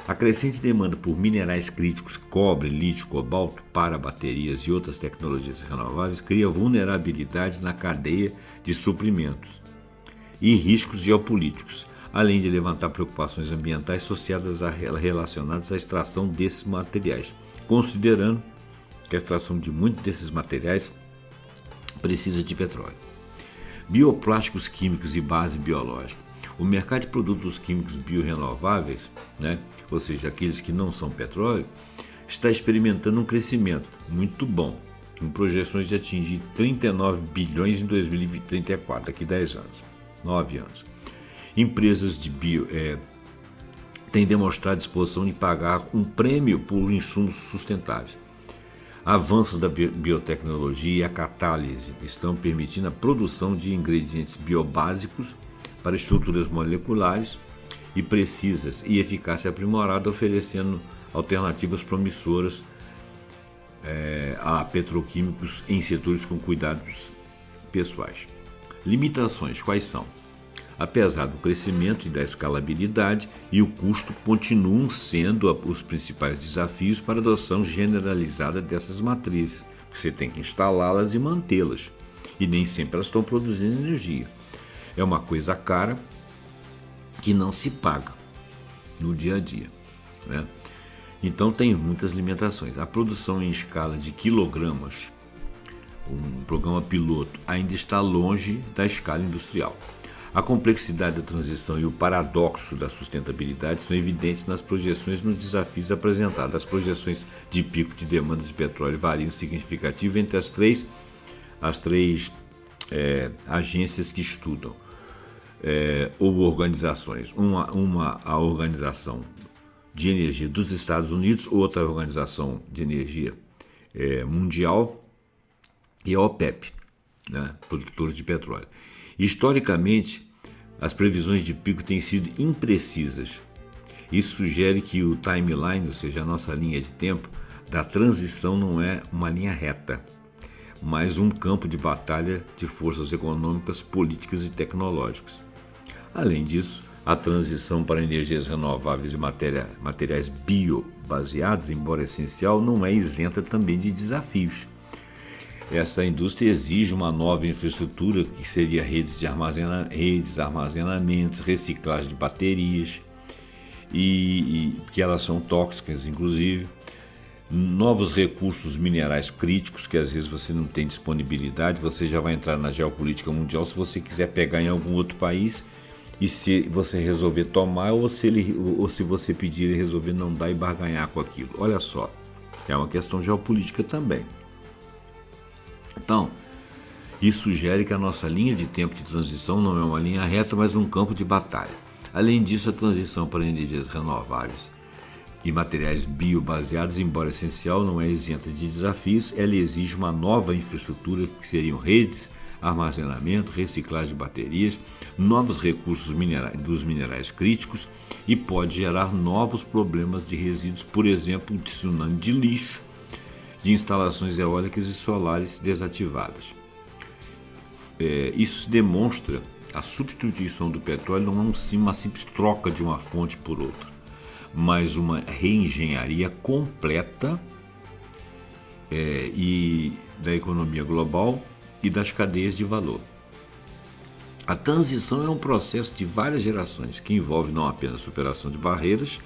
A crescente demanda por minerais críticos, cobre, lítio, cobalto, para baterias e outras tecnologias renováveis cria vulnerabilidades na cadeia de suprimentos e riscos geopolíticos, além de levantar preocupações ambientais relacionadas à extração desses materiais, considerando que a extração de muitos desses materiais precisa de petróleo. Bioplásticos químicos e base biológica. O mercado de produtos químicos biorrenováveis, né, ou seja, aqueles que não são petróleo, está experimentando um crescimento muito bom, com projeções de atingir 39 bilhões em 2034, daqui a 10 anos, 9 anos. Empresas de têm demonstrado disposição de pagar um prêmio por insumos sustentáveis. Avanços da biotecnologia e a catálise estão permitindo a produção de ingredientes biobásicos para estruturas moleculares e precisas e eficácia aprimorada, oferecendo alternativas promissoras a petroquímicos em setores com cuidados pessoais. Limitações quais são? Apesar do crescimento e da escalabilidade, e o custo continuam sendo os principais desafios para a adoção generalizada dessas matrizes, porque você tem que instalá-las e mantê-las, e nem sempre elas estão produzindo energia. É uma coisa cara que não se paga no dia a dia, né? Então tem muitas limitações. A produção em escala de quilogramas, um programa piloto, ainda está longe da escala industrial. A complexidade da transição e o paradoxo da sustentabilidade são evidentes nas projeções e nos desafios apresentados. As projeções de pico de demanda de petróleo variam significativo entre as três agências que estudam, ou organizações. A Organização de Energia dos Estados Unidos, outra a Organização de Energia Mundial e a OPEP, né, produtores de petróleo. Historicamente, as previsões de pico têm sido imprecisas. Isso sugere que o timeline, ou seja, a nossa linha de tempo, da transição não é uma linha reta, mas um campo de batalha de forças econômicas, políticas e tecnológicas. Além disso, a transição para energias renováveis e materiais biobaseados, embora essencial, não é isenta também de desafios. Essa indústria exige uma nova infraestrutura, que seria redes, armazenamento, reciclagem de baterias, que elas são tóxicas, inclusive. Novos recursos minerais críticos, que às vezes você não tem disponibilidade, você já vai entrar na geopolítica mundial se você quiser pegar em algum outro país, e se você resolver tomar, ou se você pedir e resolver não dar e barganhar com aquilo. Olha só, é uma questão geopolítica também. Então, isso sugere que a nossa linha de tempo de transição não é uma linha reta, mas um campo de batalha. Além disso, a transição para energias renováveis e materiais biobaseados, embora essencial, não é isenta de desafios. Ela exige uma nova infraestrutura, que seriam redes, armazenamento, reciclagem de baterias, novos recursos dos minerais críticos, e pode gerar novos problemas de resíduos, por exemplo, de tsunami de lixo, de instalações eólicas e solares desativadas. Isso demonstra a substituição do petróleo não é uma simples troca de uma fonte por outra, mas uma reengenharia completa e da economia global e das cadeias de valor. A transição é um processo de várias gerações, que envolve não apenas a superação de barreiras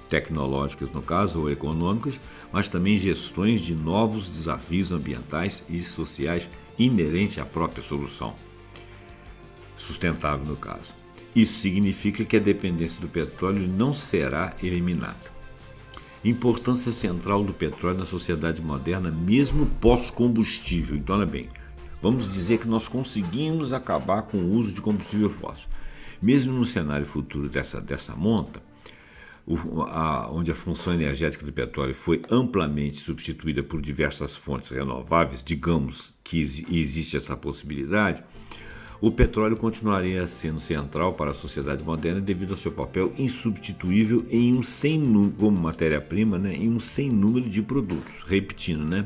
tecnológicas, no caso, ou econômicas, mas também gestões de novos desafios ambientais e sociais inerentes à própria solução sustentável, no caso. Isso significa que a dependência do petróleo não será eliminada. Importância central do petróleo na sociedade moderna, mesmo pós-combustível. Então, olha bem, vamos dizer que nós conseguimos acabar com o uso de combustível fóssil. Mesmo no cenário futuro dessa monta, onde a função energética do petróleo foi amplamente substituída por diversas fontes renováveis, digamos que existe essa possibilidade, o petróleo continuaria sendo central para a sociedade moderna devido ao seu papel insubstituível como matéria-prima, em um sem número de produtos. Repetindo,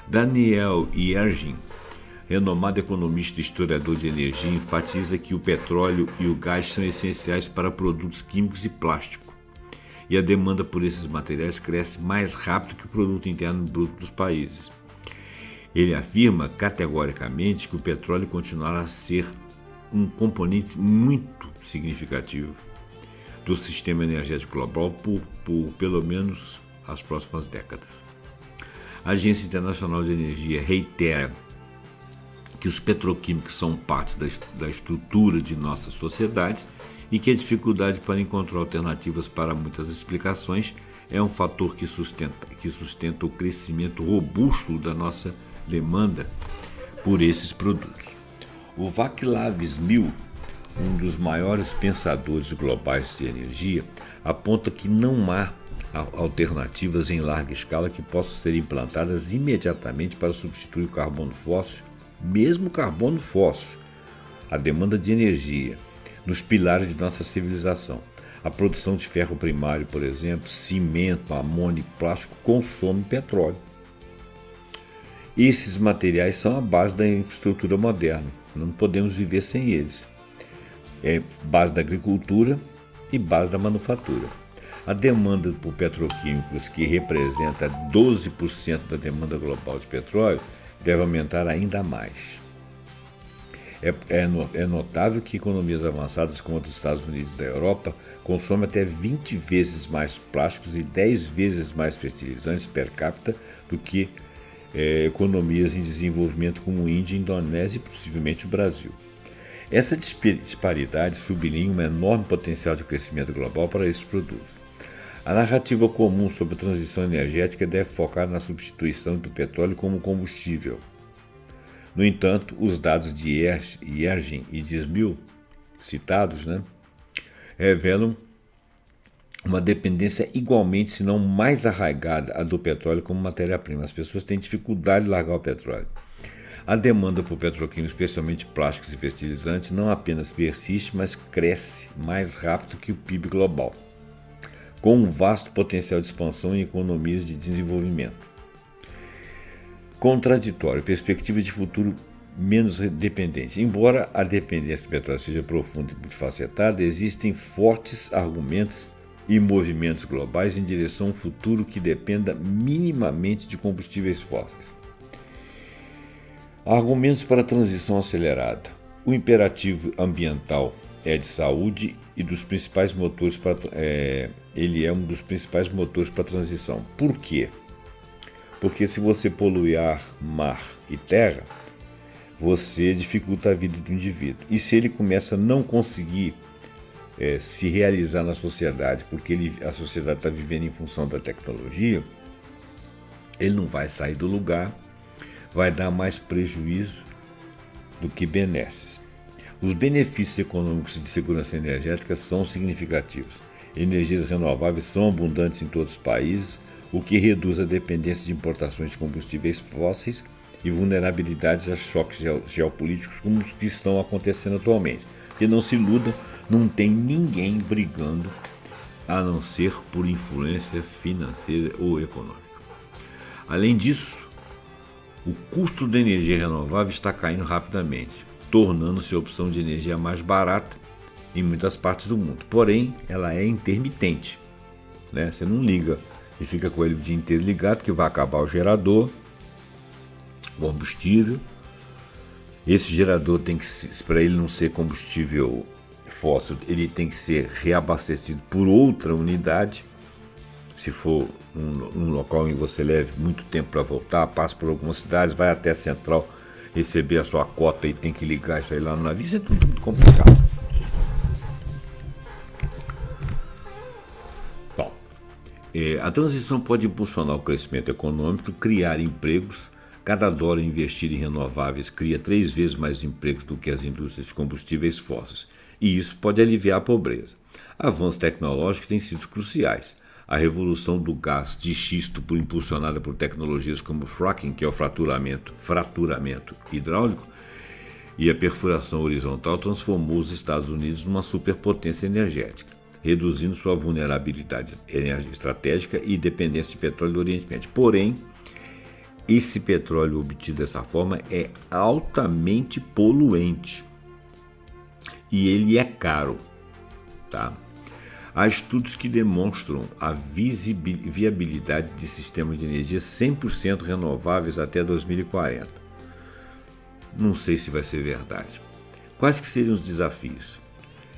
Daniel Yergin, renomado economista e historiador de energia, enfatiza que o petróleo e o gás são essenciais para produtos químicos e plástico, e a demanda por esses materiais cresce mais rápido que o produto interno bruto dos países. Ele afirma categoricamente que o petróleo continuará a ser um componente muito significativo do sistema energético global por pelo menos as próximas décadas. A Agência Internacional de Energia reitera que os petroquímicos são parte da estrutura de nossas sociedades e que a dificuldade para encontrar alternativas para muitas explicações é um fator que sustenta o crescimento robusto da nossa demanda por esses produtos. O Václav Smil, um dos maiores pensadores globais de energia, aponta que não há alternativas em larga escala que possam ser implantadas imediatamente para substituir o carbono fóssil, mesmo o carbono fóssil, a demanda de energia, nos pilares de nossa civilização. A produção de ferro primário, por exemplo, cimento, amônia e plástico consome petróleo. Esses materiais são a base da infraestrutura moderna, não podemos viver sem eles. É base da agricultura e base da manufatura. A demanda por petroquímicos, que representa 12% da demanda global de petróleo, deve aumentar ainda mais. É notável que economias avançadas como a dos Estados Unidos e da Europa consomem até 20 vezes mais plásticos e 10 vezes mais fertilizantes per capita do que economias em desenvolvimento como Índia, Indonésia e possivelmente o Brasil. Essa disparidade sublinha um enorme potencial de crescimento global para esses produtos. A narrativa comum sobre a transição energética deve focar na substituição do petróleo como combustível. No entanto, os dados de Yergin e de Smil, citados, revelam uma dependência igualmente, se não mais arraigada, a do petróleo como matéria-prima. As pessoas têm dificuldade de largar o petróleo. A demanda por petroquímicos, especialmente plásticos e fertilizantes, não apenas persiste, mas cresce mais rápido que o PIB global, com um vasto potencial de expansão em economias de desenvolvimento. Contraditório, perspectiva de futuro menos dependente. Embora a dependência do petróleo seja profunda e multifacetada, existem fortes argumentos e movimentos globais em direção a um futuro que dependa minimamente de combustíveis fósseis. Argumentos para a transição acelerada. O imperativo ambiental é de saúde e dos principais motores ele é um dos principais motores para a transição. Por quê? Porque se você poluir ar, mar e terra, você dificulta a vida do indivíduo. E se ele começa a não conseguir se realizar na sociedade, porque a sociedade está vivendo em função da tecnologia, ele não vai sair do lugar, vai dar mais prejuízo do que benesses. Os benefícios econômicos de segurança energética são significativos. Energias renováveis são abundantes em todos os países, o que reduz a dependência de importações de combustíveis fósseis e vulnerabilidades a choques geopolíticos como os que estão acontecendo atualmente. E não se iluda, não tem ninguém brigando a não ser por influência financeira ou econômica. Além disso, o custo da energia renovável está caindo rapidamente, tornando-se a opção de energia mais barata em muitas partes do mundo. Porém, ela é intermitente, né? Você não liga e fica com ele o dia inteiro ligado, que vai acabar o gerador, combustível. Esse gerador tem que, para ele não ser combustível fóssil, ele tem que ser reabastecido por outra unidade. Se for um local em que você leve muito tempo para voltar, passa por algumas cidades, vai até a central receber a sua cota e tem que ligar isso aí lá no navio, isso é tudo muito complicado. Bom, a transição pode impulsionar o crescimento econômico, criar empregos. Cada dólar investido em renováveis cria 3 vezes mais empregos do que as indústrias de combustíveis fósseis, e isso pode aliviar a pobreza. Avanços tecnológicos têm sido cruciais. A revolução do gás de xisto, impulsionada por tecnologias como o fracking, que é o fraturamento hidráulico, e a perfuração horizontal, transformou os Estados Unidos numa superpotência energética, reduzindo sua vulnerabilidade estratégica e dependência de petróleo do Oriente Médio. Porém, esse petróleo obtido dessa forma é altamente poluente e ele é caro, tá? Há estudos que demonstram a viabilidade de sistemas de energia 100% renováveis até 2040. Não sei se vai ser verdade. Quais que seriam os desafios?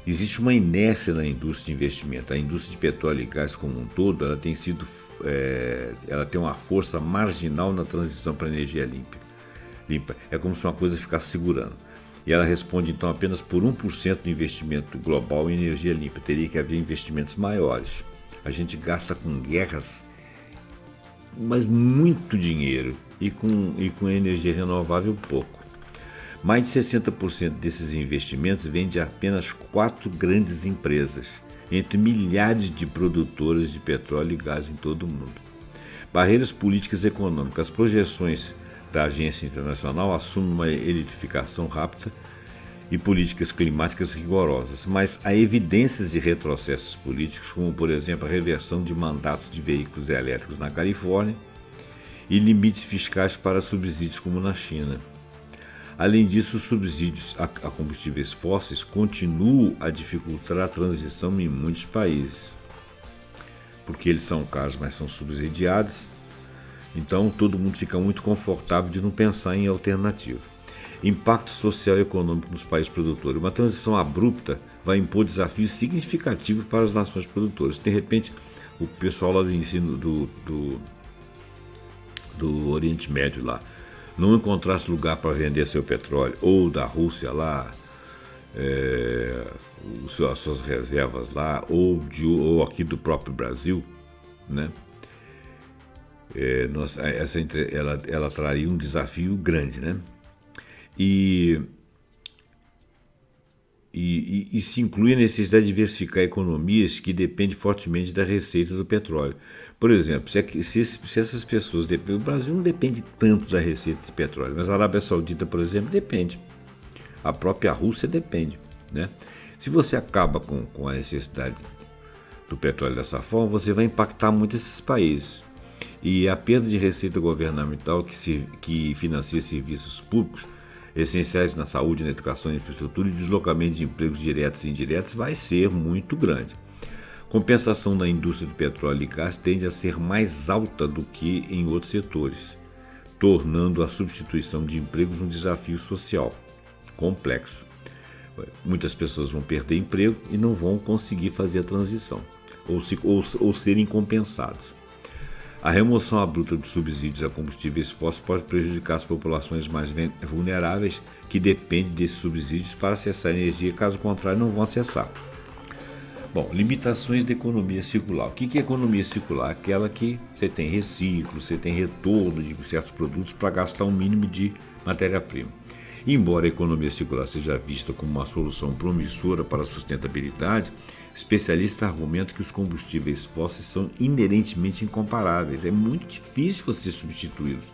Existe uma inércia na indústria de investimento. A indústria de petróleo e gás como um todo, ela tem uma força marginal na transição para a energia limpa. É como se uma coisa ficasse segurando. E ela responde então apenas por 1% do investimento global em energia limpa. Teria que haver investimentos maiores. A gente gasta com guerras, mas muito dinheiro, e com energia renovável pouco. Mais de 60% desses investimentos vêm de apenas 4 grandes empresas, entre milhares de produtoras de petróleo e gás em todo o mundo. Barreiras políticas e econômicas. As projeções da Agência Internacional assumem uma eletrificação rápida e políticas climáticas rigorosas, mas há evidências de retrocessos políticos, como, por exemplo, a reversão de mandatos de veículos elétricos na Califórnia e limites fiscais para subsídios, como na China. Além disso, os subsídios a combustíveis fósseis continuam a dificultar a transição em muitos países, porque eles são caros, mas são subsidiados. Então, todo mundo fica muito confortável de não pensar em alternativa. Impacto social e econômico nos países produtores. Uma transição abrupta vai impor desafios significativos para as nações produtoras. De repente, o pessoal lá do ensino do Oriente Médio lá não encontrasse lugar para vender seu petróleo, ou da Rússia lá, as suas reservas lá, ou aqui do próprio Brasil, né? Ela traria um desafio grande, né? E se inclui a necessidade de diversificar economias que dependem fortemente da receita do petróleo. Por exemplo, se essas pessoas dependem, o Brasil não depende tanto da receita de petróleo, mas a Arábia Saudita, por exemplo, depende. A própria Rússia depende, né? Se você acaba com a necessidade do petróleo dessa forma, você vai impactar muito esses países. E a perda de receita governamental que financia serviços públicos essenciais na saúde, na educação, na infraestrutura e deslocamento de empregos diretos e indiretos vai ser muito grande. Compensação na indústria do petróleo e gás tende a ser mais alta do que em outros setores, tornando a substituição de empregos um desafio social complexo. Muitas pessoas vão perder emprego e não vão conseguir fazer a transição, ou serem compensados. A remoção abrupta de subsídios a combustíveis fósseis pode prejudicar as populações mais vulneráveis que dependem desses subsídios para acessar a energia, caso contrário não vão acessar. Bom, limitações da economia circular. O que é economia circular? Aquela que você tem reciclo, você tem retorno de certos produtos para gastar um mínimo de matéria-prima. Embora a economia circular seja vista como uma solução promissora para a sustentabilidade, especialistas argumentam que os combustíveis fósseis são inerentemente incomparáveis. É muito difícil você substituí-los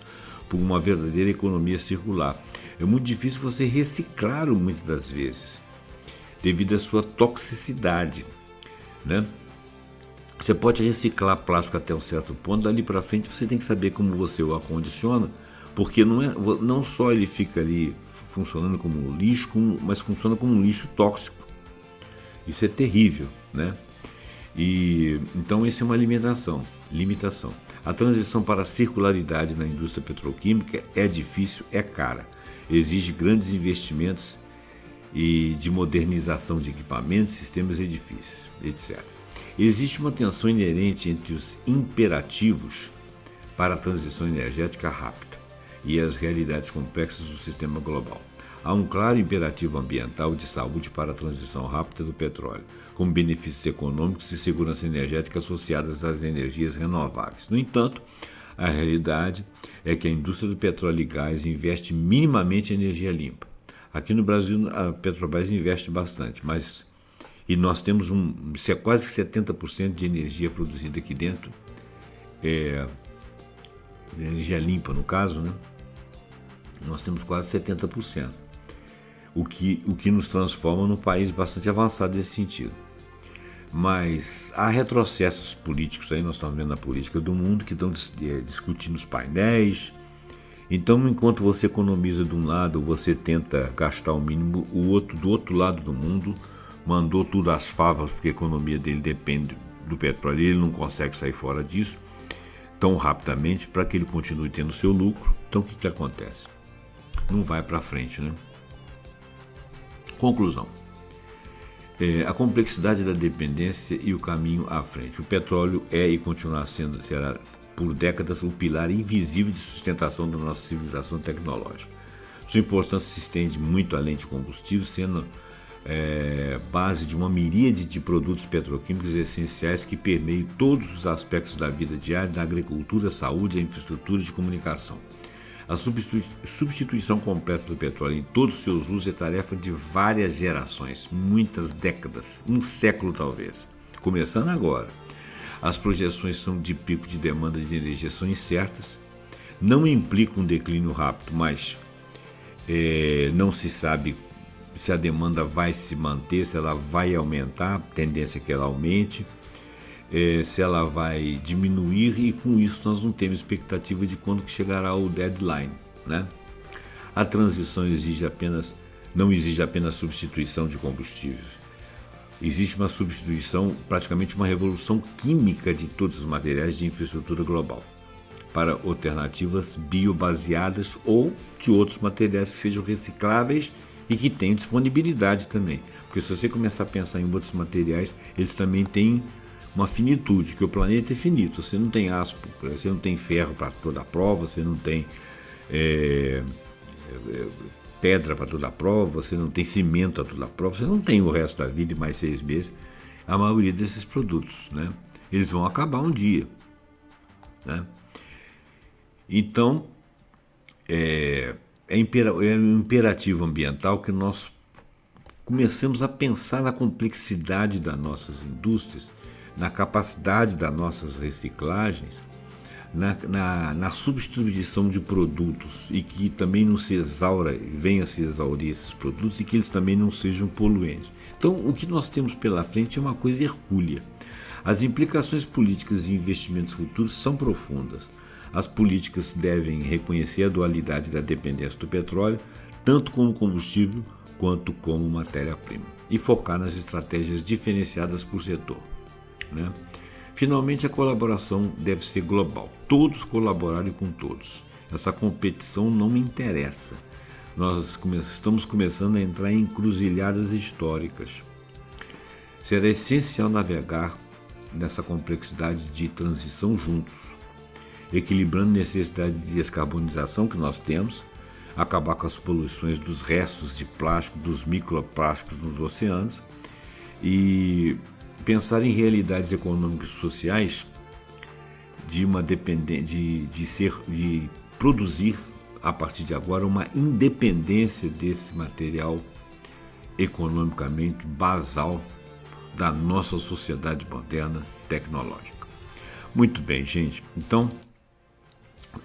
por uma verdadeira economia circular. É muito difícil você reciclá-lo muitas das vezes, devido à sua toxicidade, né? Você pode reciclar plástico até um certo ponto, dali para frente você tem que saber como você o acondiciona, porque não só ele fica ali funcionando como lixo, mas funciona como um lixo tóxico. Isso é terrível, né? E então essa é uma limitação. A transição para a circularidade na indústria petroquímica é difícil, é cara, exige grandes investimentos e de modernização de equipamentos, sistemas e edifícios, etc. Existe uma tensão inerente entre os imperativos para a transição energética rápida e as realidades complexas do sistema global. Há um claro imperativo ambiental de saúde para a transição rápida do petróleo, com benefícios econômicos e segurança energética associadas às energias renováveis. No entanto, a realidade é que a indústria do petróleo e gás investe minimamente em energia limpa. Aqui no Brasil, a Petrobras investe bastante, e nós temos quase 70% de energia produzida aqui dentro, energia limpa no caso, né? Nós temos quase 70%, o que nos transforma num país bastante avançado nesse sentido. Mas há retrocessos políticos aí, nós estamos vendo na política do mundo, que estão discutindo os painéis. Então, enquanto você economiza de um lado, você tenta gastar o mínimo, o outro, do outro lado do mundo, mandou tudo às favas, porque a economia dele depende do petróleo, ele não consegue sair fora disso tão rapidamente para que ele continue tendo seu lucro. Então, o que acontece? Não vai para frente, né? Conclusão. A complexidade da dependência e o caminho à frente. O petróleo é e será por décadas um pilar invisível de sustentação da nossa civilização tecnológica. Sua importância se estende muito além de combustível, sendo base de uma miríade de produtos petroquímicos essenciais que permeiam todos os aspectos da vida diária, da agricultura, saúde e infraestrutura de comunicação. A substituição completa do petróleo em todos os seus usos é tarefa de várias gerações, muitas décadas, um século talvez, começando agora. As projeções de pico de demanda de energia são incertas, não implicam um declínio rápido, mas não se sabe se a demanda vai se manter, se ela vai aumentar, a tendência é que ela aumente, se ela vai diminuir, e com isso nós não temos expectativa de quando que chegará o deadline, né? A transição não exige apenas substituição de combustíveis. Existe uma substituição, praticamente uma revolução química de todos os materiais de infraestrutura global para alternativas biobaseadas ou de outros materiais que sejam recicláveis e que tenham disponibilidade também. Porque se você começar a pensar em outros materiais, eles também têm uma finitude, que o planeta é finito. Você não tem aço, você não tem ferro para toda a prova, você não tem pedra para toda a prova, você não tem cimento para toda a prova, você não tem o resto da vida e mais 6 meses. A maioria desses produtos, né? Eles vão acabar um dia, né? Então, é um imperativo ambiental que nós começamos a pensar na complexidade das nossas indústrias, na capacidade das nossas reciclagens, na substituição de produtos, e que também não se venha a se exaurir esses produtos, e que eles também não sejam poluentes. Então, o que nós temos pela frente é uma coisa hercúlea. As implicações políticas e investimentos futuros são profundas. As políticas devem reconhecer a dualidade da dependência do petróleo, tanto como combustível quanto como matéria-prima, e focar nas estratégias diferenciadas por setor, né? Finalmente, a colaboração deve ser global. Todos colaborarem com todos. Essa competição não me interessa. Nós estamos começando a entrar em encruzilhadas históricas. Será essencial navegar nessa complexidade de transição juntos, equilibrando a necessidade de descarbonização que nós temos, acabar com as poluições dos restos de plástico, dos microplásticos nos oceanos e pensar em realidades econômicas e sociais de produzir a partir de agora uma independência desse material economicamente basal da nossa sociedade moderna tecnológica. Muito bem, gente. Então,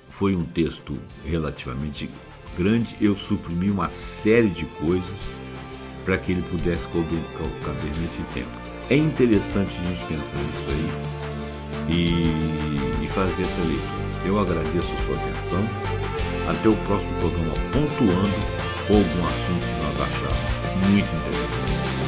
foi um texto relativamente grande. Eu suprimi uma série de coisas para que ele pudesse caber nesse tempo. É interessante a gente pensar nisso aí e fazer essa leitura. Eu agradeço a sua atenção. Até o próximo programa, pontuando algum assunto que nós acharmos muito interessante.